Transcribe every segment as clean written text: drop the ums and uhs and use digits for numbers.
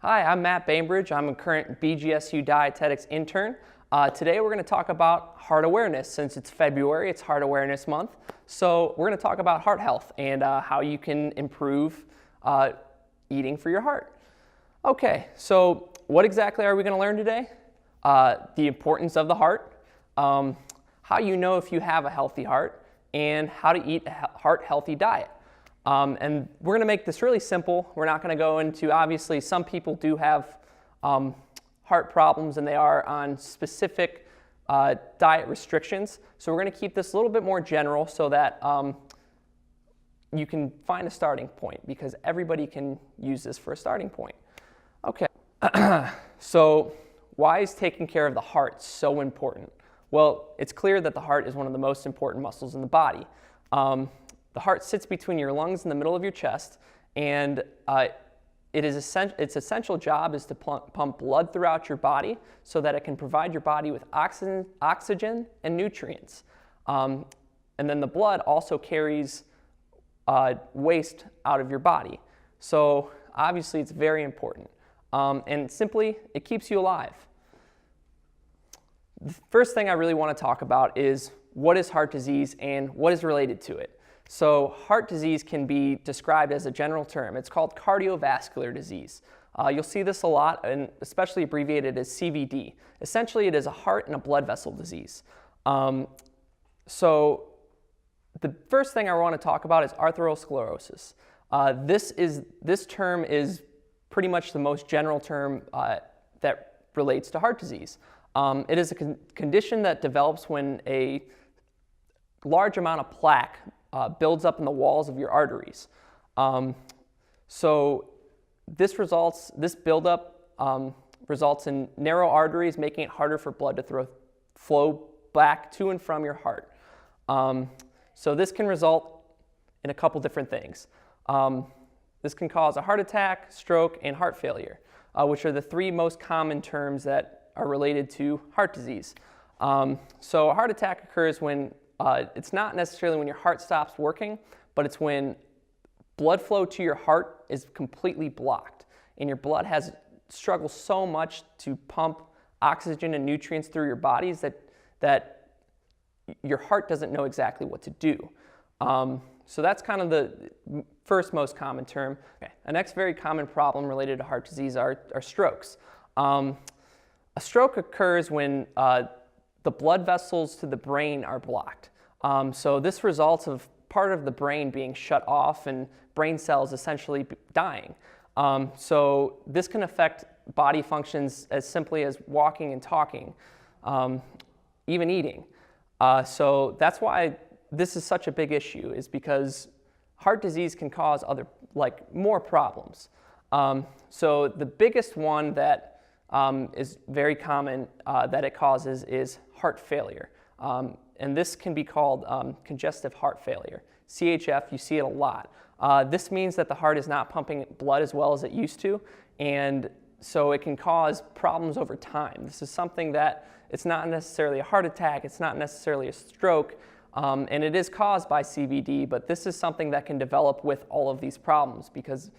Hi, I'm Matt Bainbridge. I'm a current BGSU dietetics intern. Today we're going to talk about heart awareness. Since it's February, it's Heart Awareness Month. So we're going to talk about heart health and how you can improve eating for your heart. Okay, so what exactly are we going to learn today? The importance of the heart, how you know if you have a healthy heart, and how to eat a heart-healthy diet. And we're going to make this really simple. We're not going to go into, obviously, some people do have heart problems and they are on specific diet restrictions. So we're going to keep this a little bit more general so that you can find a starting point, because everybody can use this for a starting point. Okay, so why is taking care of the heart so important? Well, it's clear that the heart is one of the most important muscles in the body. The heart sits between your lungs in the middle of your chest, and its essential job is to pump blood throughout your body so that it can provide your body with oxygen and nutrients. And then the blood also carries waste out of your body. So obviously it's very important. And simply, it keeps you alive. The first thing I really want to talk about is what is heart disease and what is related to it. So heart disease can be described as a general term. It's called cardiovascular disease. You'll see this a lot, and especially abbreviated as CVD. Essentially, it is a heart and a blood vessel disease. So the first thing I want to talk about is atherosclerosis. This term is pretty much the most general term that relates to heart disease. It is a condition that develops when a large amount of plaque builds up in the walls of your arteries. So this buildup results in narrow arteries, making it harder for blood to flow back to and from your heart. So this can result in a couple different things. This can cause a heart attack, stroke, and heart failure, which are the three most common terms that are related to heart disease. So a heart attack occurs when it's not necessarily when your heart stops working, but it's when blood flow to your heart is completely blocked, and your blood has struggled so much to pump oxygen and nutrients through your bodies that your heart doesn't know exactly what to do. So that's kind of the first most common term. Okay. The next very common problem related to heart disease are strokes. A stroke occurs when the blood vessels to the brain are blocked. So this results of part of the brain being shut off and brain cells essentially dying. So this can affect body functions as simply as walking and talking, even eating. So that's why this is such a big issue, is because heart disease can cause more problems. So the biggest one that is very common that it causes is heart failure. And this can be called congestive heart failure. CHF, you see it a lot. This means that the heart is not pumping blood as well as it used to, and so it can cause problems over time. This is something that it's not necessarily a heart attack, it's not necessarily a stroke, and it is caused by CVD, but this is something that can develop with all of these problems, because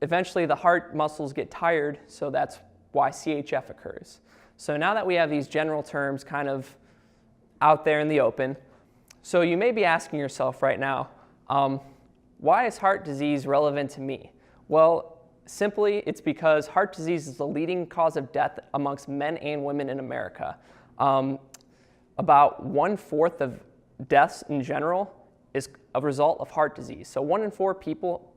eventually the heart muscles get tired, so that's why CHF occurs. So now that we have these general terms kind of out there in the open, so you may be asking yourself right now, why is heart disease relevant to me? Well, simply it's because heart disease is the leading cause of death amongst men and women in America. About 1/4 of deaths in general is a result of heart disease. So 1 in 4 people,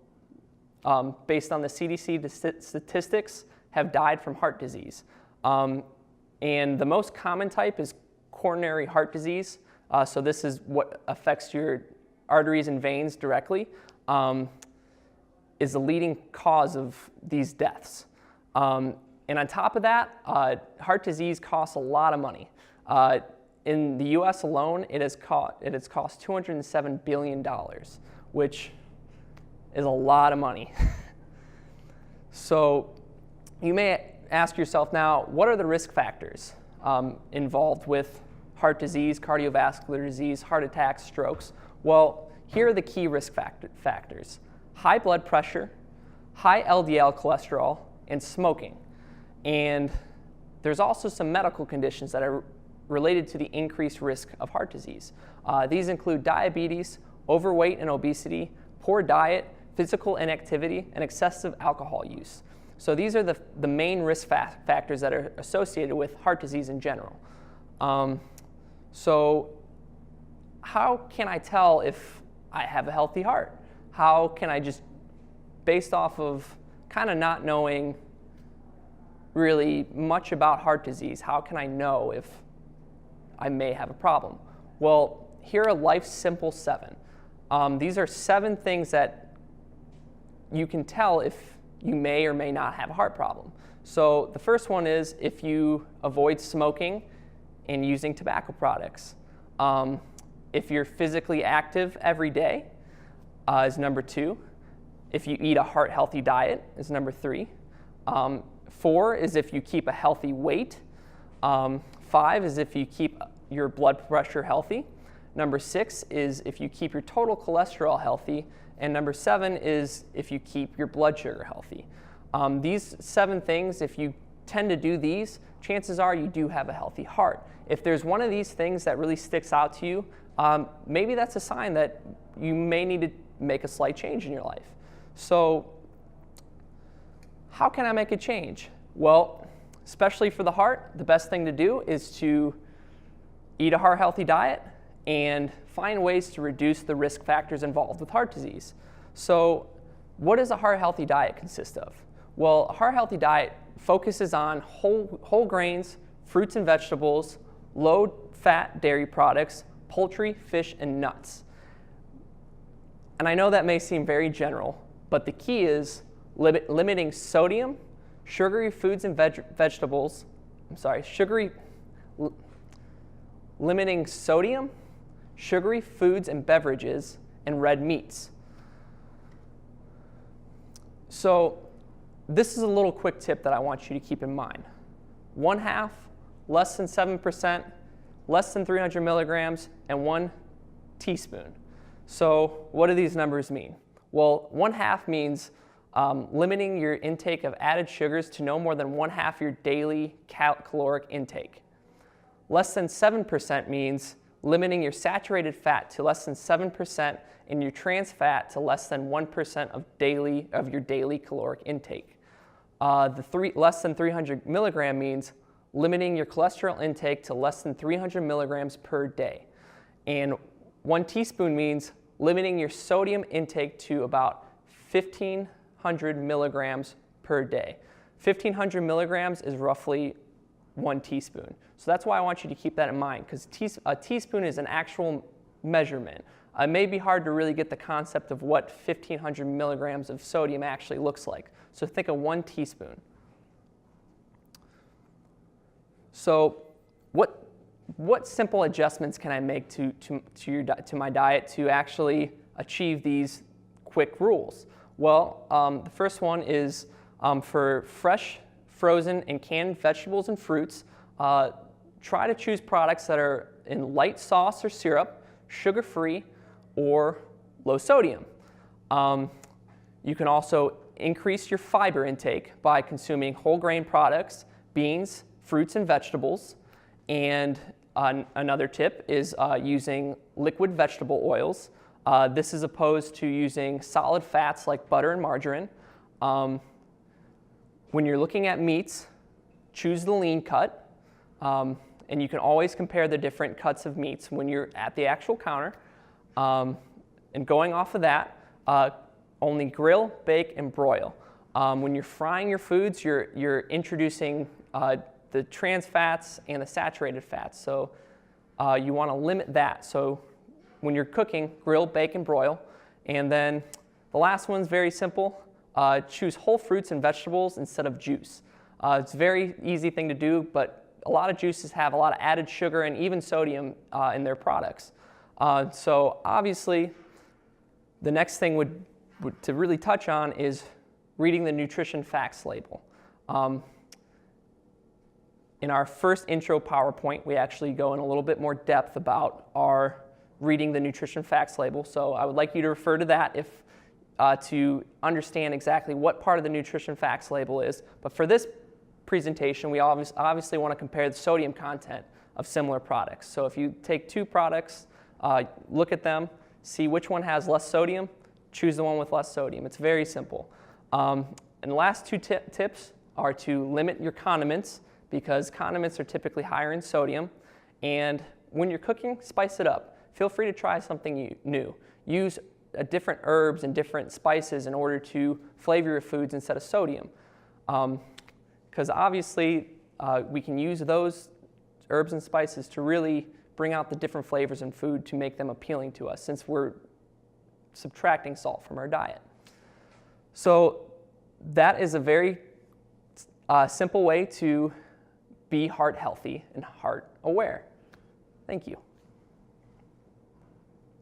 based on the CDC statistics, have died from heart disease. And the most common type is coronary heart disease. So this is what affects your arteries and veins directly, is the leading cause of these deaths. And on top of that, heart disease costs a lot of money. In the US alone, it has cost $207 billion, which is a lot of money. So you may ask yourself now, what are the risk factors involved with heart disease, cardiovascular disease, heart attacks, strokes? Well, here are the key risk factors. High blood pressure, high LDL cholesterol, and smoking. And there's also some medical conditions that are related to the increased risk of heart disease. These include diabetes, overweight and obesity, poor diet, physical inactivity, and excessive alcohol use. So these are the main risk factors that are associated with heart disease in general. So how can I tell if I have a healthy heart? How can I just, based off of kind of not knowing really much about heart disease, how can I know if I may have a problem? Well, here are life's simple 7. These are 7 things that you can tell if you may or may not have a heart problem. So the first one is if you avoid smoking and using tobacco products. If you're physically active every day is number 2. If you eat a heart-healthy diet is number 3. 4 is if you keep a healthy weight. 5 is if you keep your blood pressure healthy. Number 6 is if you keep your total cholesterol healthy. And number 7 is if you keep your blood sugar healthy. These 7 things, if you tend to do these, chances are you do have a healthy heart. If there's one of these things that really sticks out to you, maybe that's a sign that you may need to make a slight change in your life. So how can I make a change? Well, especially for the heart, the best thing to do is to eat a heart-healthy diet and find ways to reduce the risk factors involved with heart disease. So what does a heart-healthy diet consist of? Well, a heart-healthy diet focuses on whole grains, fruits and vegetables, low-fat dairy products, poultry, fish, and nuts. And I know that may seem very general, but the key is limiting sodium, sugary foods and vegetables, limiting sodium, sugary foods and beverages, and red meats. So this is a little quick tip that I want you to keep in mind. 1/2, less than 7%, less than 300 milligrams, and 1 teaspoon. So what do these numbers mean? Well, 1/2 means limiting your intake of added sugars to no more than 1/2 your daily caloric intake. Less than 7% means limiting your saturated fat to less than 7% and your trans fat to less than 1% of your daily caloric intake. Less than 300 milligram means limiting your cholesterol intake to less than 300 milligrams per day. And 1 teaspoon means limiting your sodium intake to about 1,500 milligrams per day. 1,500 milligrams is roughly 1 teaspoon. So that's why I want you to keep that in mind, because a teaspoon is an actual measurement. It may be hard to really get the concept of what 1,500 milligrams of sodium actually looks like. So think of 1 teaspoon. So what simple adjustments can I make to my diet to actually achieve these quick rules? Well, the first one is for fresh, frozen, and canned vegetables and fruits, try to choose products that are in light sauce or syrup, sugar-free, or low sodium. You can also increase your fiber intake by consuming whole grain products, beans, fruits, and vegetables. And another tip is using liquid vegetable oils. This is opposed to using solid fats like butter and margarine. When you're looking at meats, choose the lean cut. And you can always compare the different cuts of meats when you're at the actual counter. And going off of that, only grill, bake, and broil. When you're frying your foods, you're introducing the trans fats and the saturated fats. So you want to limit that. So when you're cooking, grill, bake, and broil. And then the last one's very simple. Choose whole fruits and vegetables instead of juice. It's a very easy thing to do, but a lot of juices have a lot of added sugar and even sodium in their products. So obviously, the next thing to really touch on is reading the nutrition facts label. In our first intro PowerPoint, we actually go in a little bit more depth about our reading the nutrition facts label. So I would like you to refer to that if to understand exactly what part of the nutrition facts label is. But for this presentation, we obviously want to compare the sodium content of similar products. So if you take two products, look at them, see which one has less sodium, choose the one with less sodium. It's very simple. And the last two tips are to limit your condiments, because condiments are typically higher in sodium. And when you're cooking, spice it up. Feel free to try something new. Use different herbs and different spices in order to flavor your foods instead of sodium. Because obviously we can use those herbs and spices to really bring out the different flavors in food to make them appealing to us, since we're subtracting salt from our diet. So that is a very simple way to be heart healthy and heart aware. Thank you.